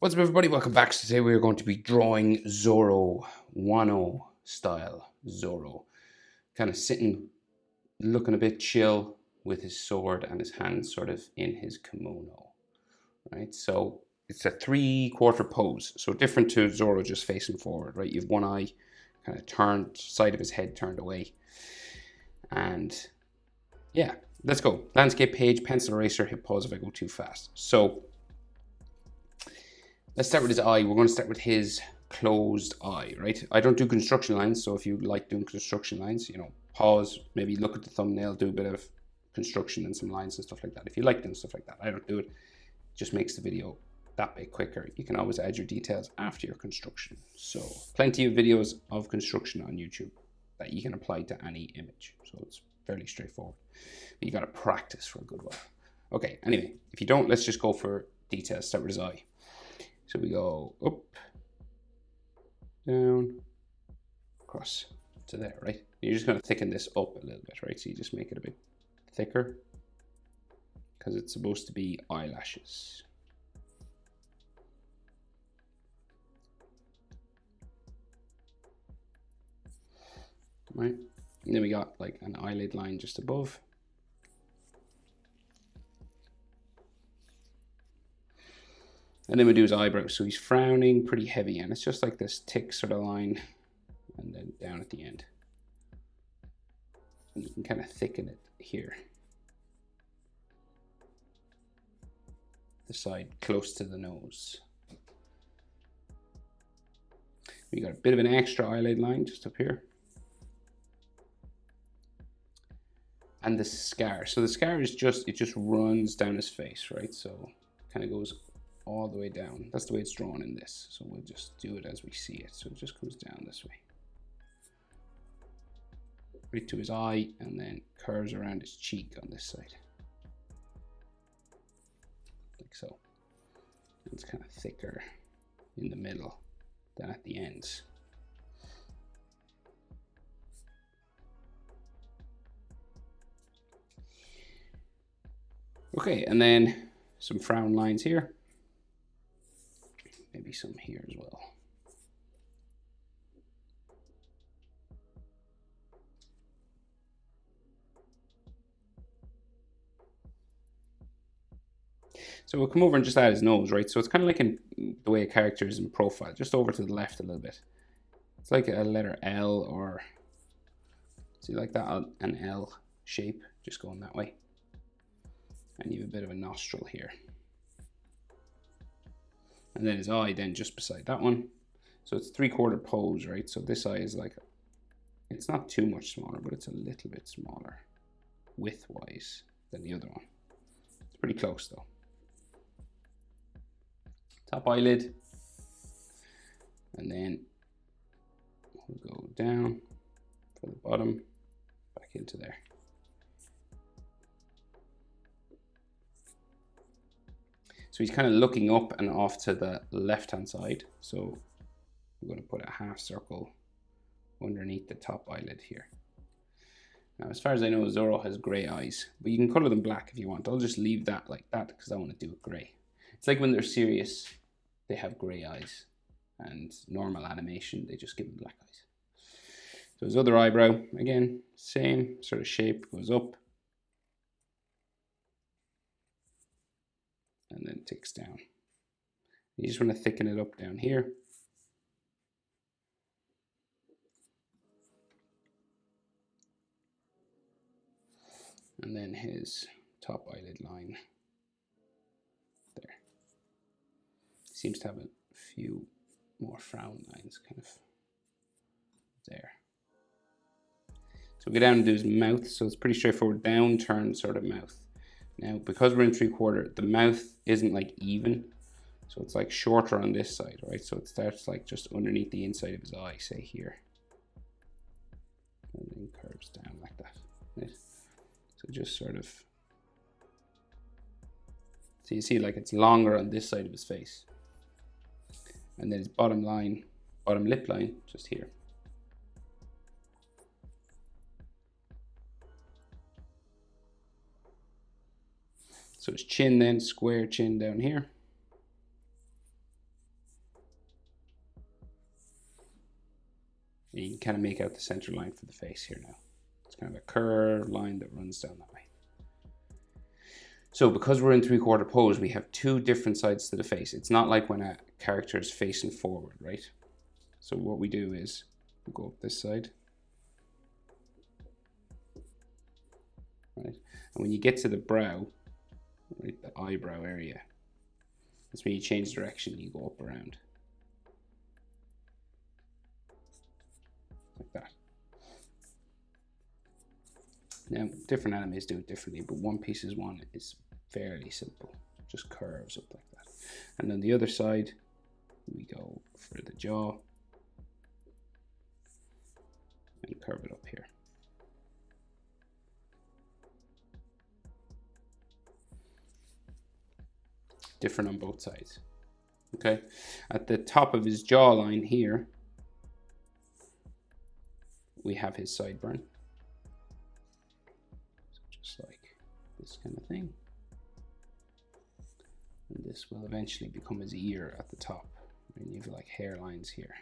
What's up, everybody? Welcome back. Today we're going to be drawing Zoro, Wano style Zoro. Kind of sitting, looking a bit chill with his sword and his hands sort of in his kimono. Right? So it's a 3/4 pose. So different to Zoro just facing forward, right? You have one eye kind of turned, side of his head turned away. And yeah, let's go. Landscape page, pencil eraser, hit pause if I go too fast. So let's start with his eye. We're going to start with his closed eye, right? I don't do construction lines, so if you like doing construction lines, pause, maybe look at the thumbnail, do a bit of construction and some lines and stuff like that. If you like doing stuff like that, I don't do it. It just makes the video that bit quicker. You can always add your details after your construction. So plenty of videos of construction on YouTube that you can apply to any image. So it's fairly straightforward. But you got to practice for a good while. Okay, anyway, if you don't, let's just go for details. Start with his eye. So we go up, down, across to there, right? You're just going to thicken this up a little bit, right? So you just make it a bit thicker because it's supposed to be eyelashes. Right? And then we got like an eyelid line just above. And then we do his eyebrows. So he's frowning pretty heavy, and it's just like this thick sort of line, and then down at the end. And you can kind of thicken it here. The side close to the nose. We got a bit of an extra eyelid line just up here. And the scar. So the scar is just, it just runs down his face, right? So kind of goes all the way down. That's the way it's drawn in this. So we'll just do it as we see it. So it just comes down this way. Right to his eye, and then curves around his cheek on this side. Like so. It's kind of thicker in the middle than at the ends. Okay, and then some frown lines here. Maybe some here as well. So we'll come over and just add his nose, right? So it's kind of like in the way a character is in profile, just over to the left a little bit. It's like a letter L, or see, like that, an L shape, just going that way. And you have a bit of a nostril here. And then his eye then just beside that one. So it's 3/4 pose, right? So this eye is like, it's not too much smaller, but it's a little bit smaller width-wise than the other one. It's pretty close though. Top eyelid. And then we'll go down for the bottom, back into there. So he's kind of looking up and off to the left-hand side. So I'm going to put a half circle underneath the top eyelid here. Now, as far as I know, Zoro has gray eyes, but you can color them black if you want. I'll just leave that like that because I want to do it gray. It's like when they're serious, they have gray eyes, and normal animation, they just give them black eyes. So his other eyebrow, again, same sort of shape, goes up and then ticks down. You just want to thicken it up down here. And then his top eyelid line there. Seems to have a few more frown lines kind of there. So we go down and do his mouth. So it's pretty straightforward, down turn sort of mouth. Now, because we're in 3/4, the mouth isn't like even. So it's like shorter on this side, right? So it starts like just underneath the inside of his eye, say here. And then curves down like that. Right? So just sort of, so you see like it's longer on this side of his face. And then his bottom line, bottom lip line, just here. So his chin then, square chin down here. You can kind of make out the center line for the face here now. It's kind of a curved line that runs down that way. So because we're in 3/4 pose, we have two different sides to the face. It's not like when a character is facing forward, right? So what we do is we'll go up this side. Right? And when you get to the brow, right, the eyebrow area, that's when you change direction, you go up around. Like that. Now, different animes do it differently, but One Piece's one is fairly simple. Just curves up like that. And then the other side, we go for the jaw and curve it up here. Different on both sides. Okay, at the top of his jawline here, we have his sideburn. So just like this kind of thing. And this will eventually become his ear at the top. And you have like hairlines here.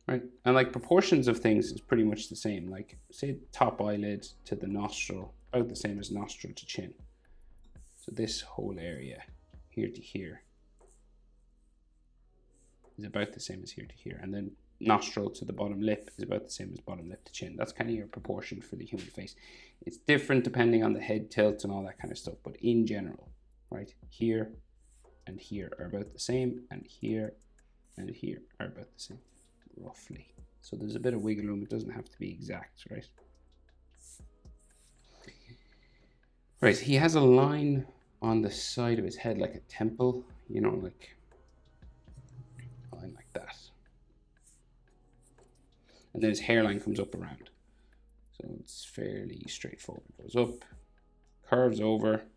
Right, and like proportions of things is pretty much the same. Like say top eyelid to the nostril, about the same as nostril to chin. So this whole area, here to here, is about the same as here to here. And then nostril to the bottom lip is about the same as bottom lip to chin. That's kind of your proportion for the human face. It's different depending on the head tilt and all that kind of stuff. But in general, right, here and here are about the same. And here are about the same, roughly. So there's a bit of wiggle room. It doesn't have to be exact, right? Right, he has a line on the side of his head like a temple, you know, like a line like that. And then his hairline comes up around. So it's fairly straightforward. It goes up, curves over,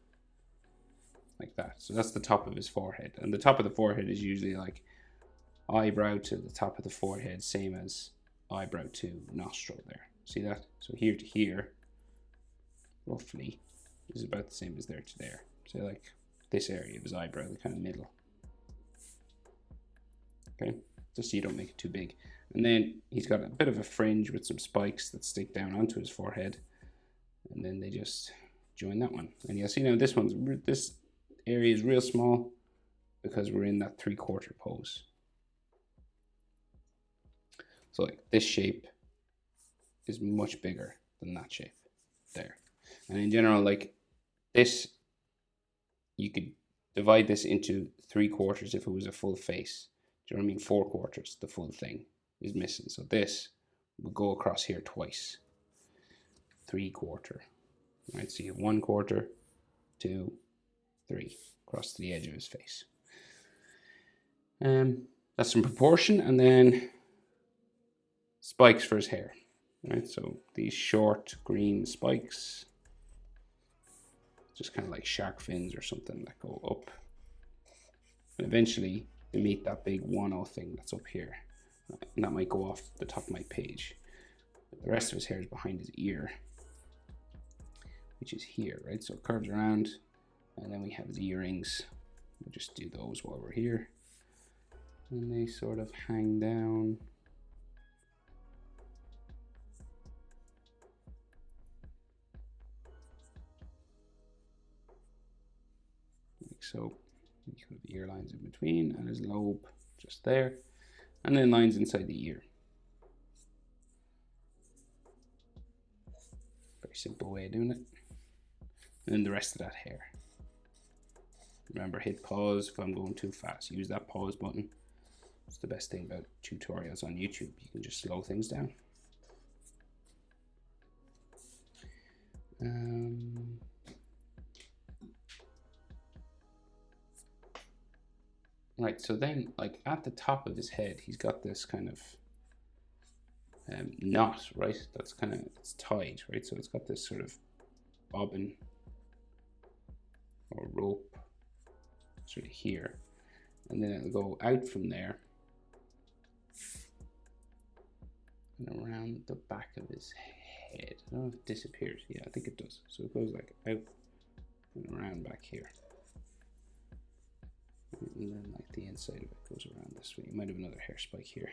like that. So that's the top of his forehead. And the top of the forehead is usually like eyebrow to the top of the forehead, same as eyebrow to nostril there. See that? So here to here, roughly, is about the same as there to there. So like this area of his eyebrow, the kind of middle. Okay, just so you don't make it too big. And then he's got a bit of a fringe with some spikes that stick down onto his forehead. And then they just join that one. And you'll see now this area is real small because we're in that 3/4 pose. So like this shape is much bigger than that shape there. And in general, like this, you could divide this into 3/4 if it was a full face. Do you know what I mean? 4/4, the full thing is missing. So this will go across here twice. 3/4. Right, so you have 1/4, 2, 3, across to the edge of his face. That's some proportion, and then spikes for his hair. Right, so these short green spikes, just kind of like shark fins or something that go up. And eventually they meet that big Wano thing that's up here. And that might go off the top of my page. But the rest of his hair is behind his ear, which is here, right? So it curves around, and then we have his earrings. We'll just do those while we're here. And they sort of hang down. So you have the ear lines in between and his lobe just there, and then lines inside the ear. Very simple way of doing it. And then the rest of that hair. Remember, hit pause if I'm going too fast. Use that pause button. It's the best thing about tutorials on YouTube. You can just slow things down. Right, so then like at the top of his head, he's got this kind of knot, right? That's kind of, it's tied, right? So it's got this sort of bobbin or rope sort of here. And then it'll go out from there and around the back of his head. I don't know if it disappears. Yeah, I think it does. So it goes like out and around back here. And then like the inside of it goes around this way. You might have another hair spike here.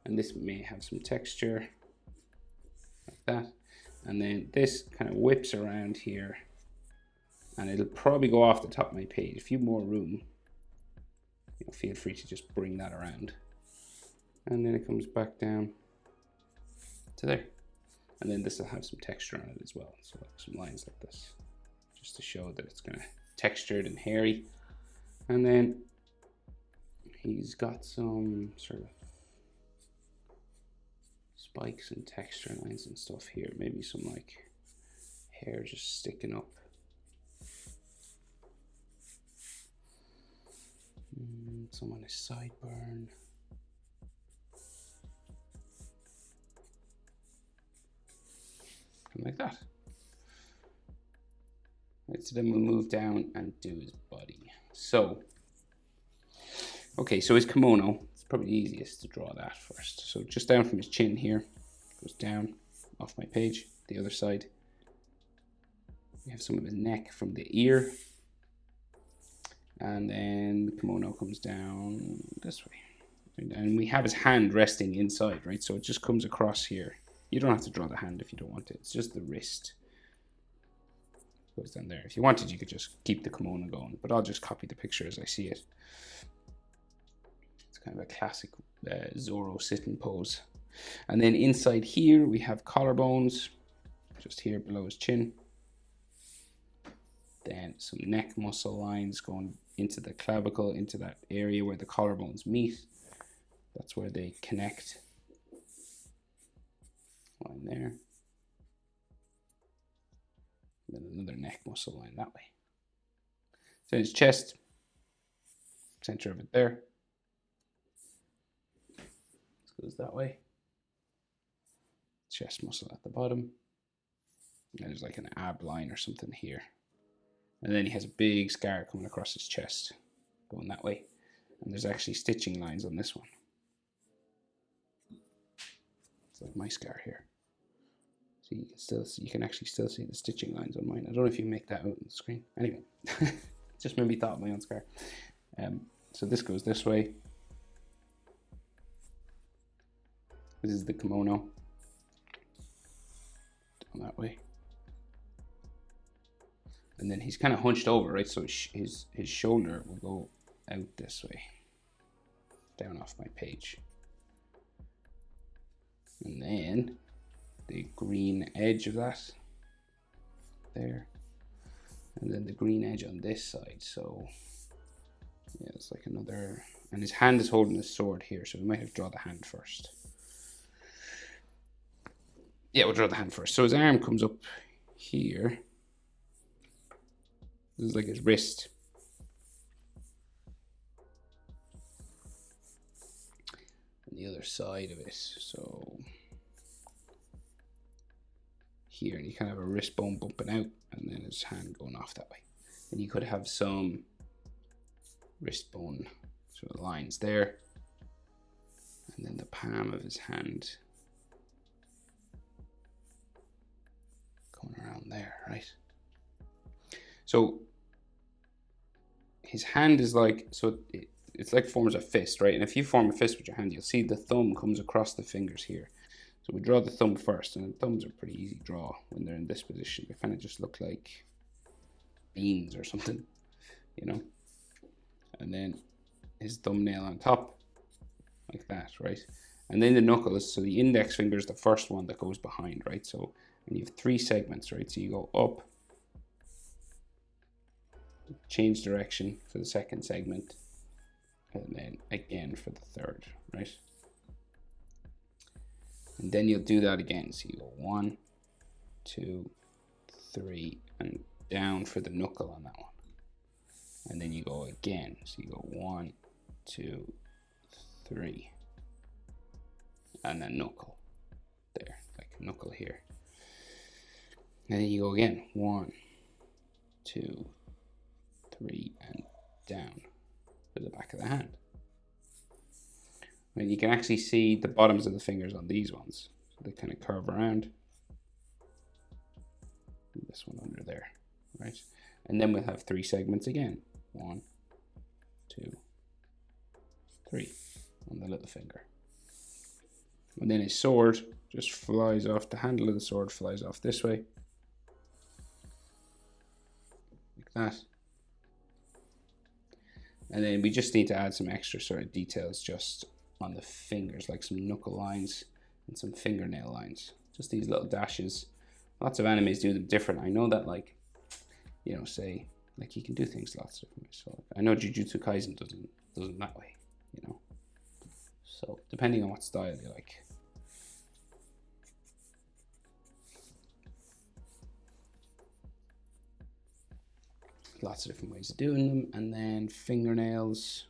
And this may have some texture like that. And then this kind of whips around here and it'll probably go off the top of my page. A few more room, you know, feel free to just bring that around. And then it comes back down to there. And then this will have some texture on it as well. So like some lines like this, just to show that it's kind of textured and hairy. And then he's got some sort of spikes and texture lines and stuff here. Maybe some like hair just sticking up. Some on his sideburn. Like that. Right, so then we'll move down and do his body. So, okay, so his kimono, it's probably the easiest to draw that first. So just down from his chin here, goes down off my page, the other side. We have some of his neck from the ear. And then the kimono comes down this way. And we have his hand resting inside, right? So it just comes across here. You don't have to draw the hand if you don't want it. It's just the wrist. Goes down there. If you wanted, you could just keep the kimono going, but I'll just copy the picture as I see it. It's kind of a classic Zoro sitting pose. And then inside here, we have collarbones, just here below his chin. Then some neck muscle lines going into the clavicle, into that area where the collarbones meet. That's where they connect. Line there. Then another neck muscle line that way. So his chest, center of it there. This goes that way. Chest muscle at the bottom. And there's like an ab line or something here. And then he has a big scar coming across his chest, going that way. And there's actually stitching lines on this one. It's like my scar here. So you can actually still see the stitching lines on mine. I don't know if you make that out on the screen. Anyway, just made me thought of my own scar. So this goes this way. This is the kimono. Down that way. And then he's kind of hunched over, right? So his shoulder will go out this way, down off my page. And then the green edge of that there, and then the green edge on this side. So yeah, it's like another, and his hand is holding his sword here, so we might have to draw the hand first. Yeah, we'll draw the hand first. So his arm comes up here. This is like his wrist. And the other side of it, so here, and you kind of have a wrist bone bumping out, and then his hand going off that way. And you could have some wrist bone sort of lines there, and then the palm of his hand going around there, right? So his hand is like, so it's like forms a fist, right? And if you form a fist with your hand, you'll see the thumb comes across the fingers here. So we draw the thumb first, and the thumbs are pretty easy to draw when they're in this position. They kind of just look like beans or something, you know? And then his thumbnail on top, like that, right? And then the knuckles, so the index finger is the first one that goes behind, right? So, and you have 3 segments, right? So you go up, change direction for the second segment, and then again for the third, right? And then you'll do that again. So you go 1, 2, 3, and down for the knuckle on that one. And then you go again. So you go 1, 2, 3, and then knuckle there, like a knuckle here. And then you go again, 1, 2, 3, and down to the back of the hand. And you can actually see the bottoms of the fingers on these ones. So they kind of curve around. And this one under there, right? And then we'll have 3 segments again. 1, 2, 3 on the little finger. And then his sword just flies off, the handle of the sword flies off this way. Like that. And then we just need to add some extra sort of details just on the fingers, like some knuckle lines and some fingernail lines. Just these little dashes. Lots of animes do them different. I know that, like, you know, say, like, you can do things lots of different ways. So I know Jujutsu Kaisen does them that way, you know. So depending on what style you like. Lots of different ways of doing them. And then fingernails,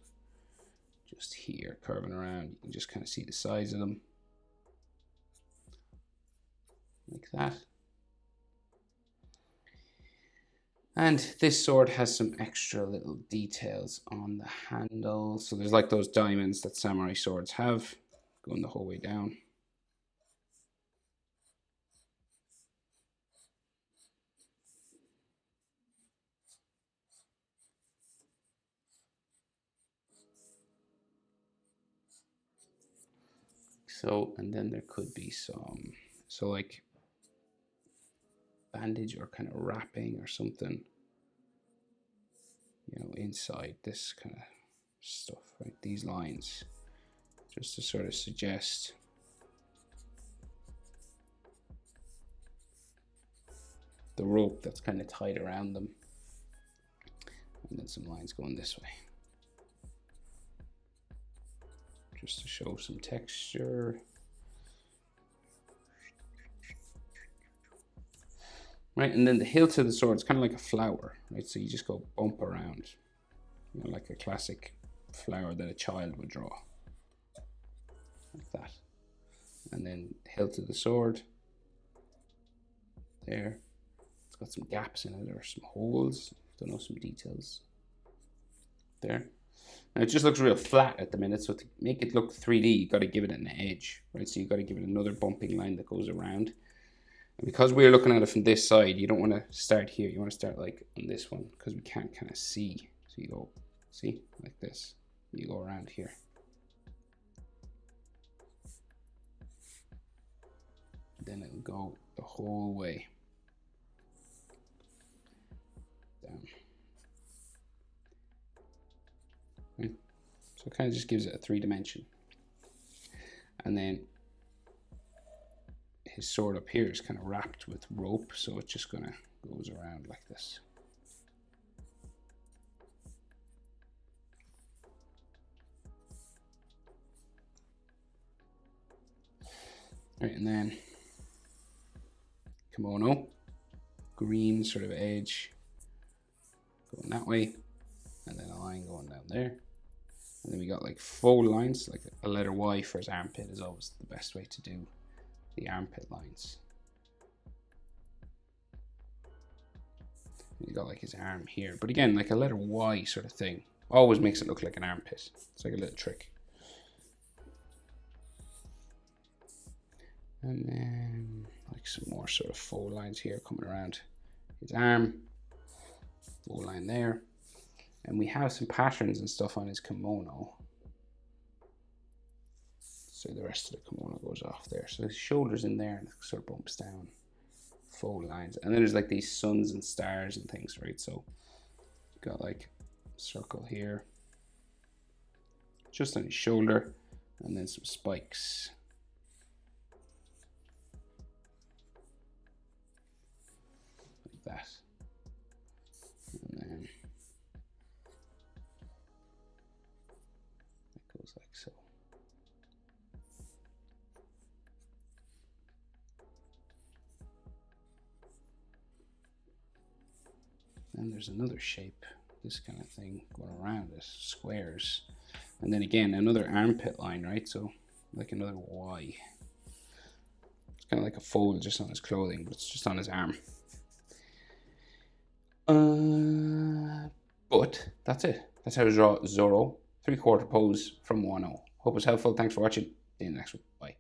just here, curving around. You can just kind of see the size of them. Like that. And this sword has some extra little details on the handle. So there's like those diamonds that samurai swords have, going the whole way down. So, and then there could be some, so like bandage or kind of wrapping or something, you know, inside this kind of stuff, right? These lines, just to sort of suggest the rope that's kind of tied around them. And then some lines going this way, just to show some texture. Right, and then the hilt of the sword is kind of like a flower, right? So you just go bump around, you know, like a classic flower that a child would draw, like that. And then hilt of the sword, there. It's got some gaps in it or some holes. Don't know, some details there. Now it just looks real flat at the minute, so to make it look 3D, you got to give it an edge, right? So you got to give it another bumping line that goes around. And because we're looking at it from this side, you don't want to start here. You want to start like on this one because we can't kind of see. So you go, see, like this. You go around here. Then it'll go the whole way down. Right? So it kind of just gives it a 3-dimension. And then his sword up here is kind of wrapped with rope, so it just gonna goes around like this. Right, and then kimono, green sort of edge going that way, and then a line going down there. And then we got like fold lines, like a letter Y for his armpit is always the best way to do the armpit lines. And you got like his arm here, but again, like a letter Y sort of thing always makes it look like an armpit. It's like a little trick. And then like some more sort of fold lines here coming around his arm, fold line there. And we have some patterns and stuff on his kimono. So the rest of the kimono goes off there. So his shoulders in there and it sort of bumps down, fold lines. And then there's like these suns and stars and things, right? So you've got like a circle here, just on his shoulder, and then some spikes. Like that. And then it goes like so. Then there's another shape, this kind of thing going around this, squares. And then again, another armpit line, right? So like another Y. It's kind of like a fold just on his clothing, but it's just on his arm. But that's it. That's how to draw Zoro 3/4 pose from Wano. Hope it's helpful. Thanks for watching. See you in the next one. Bye.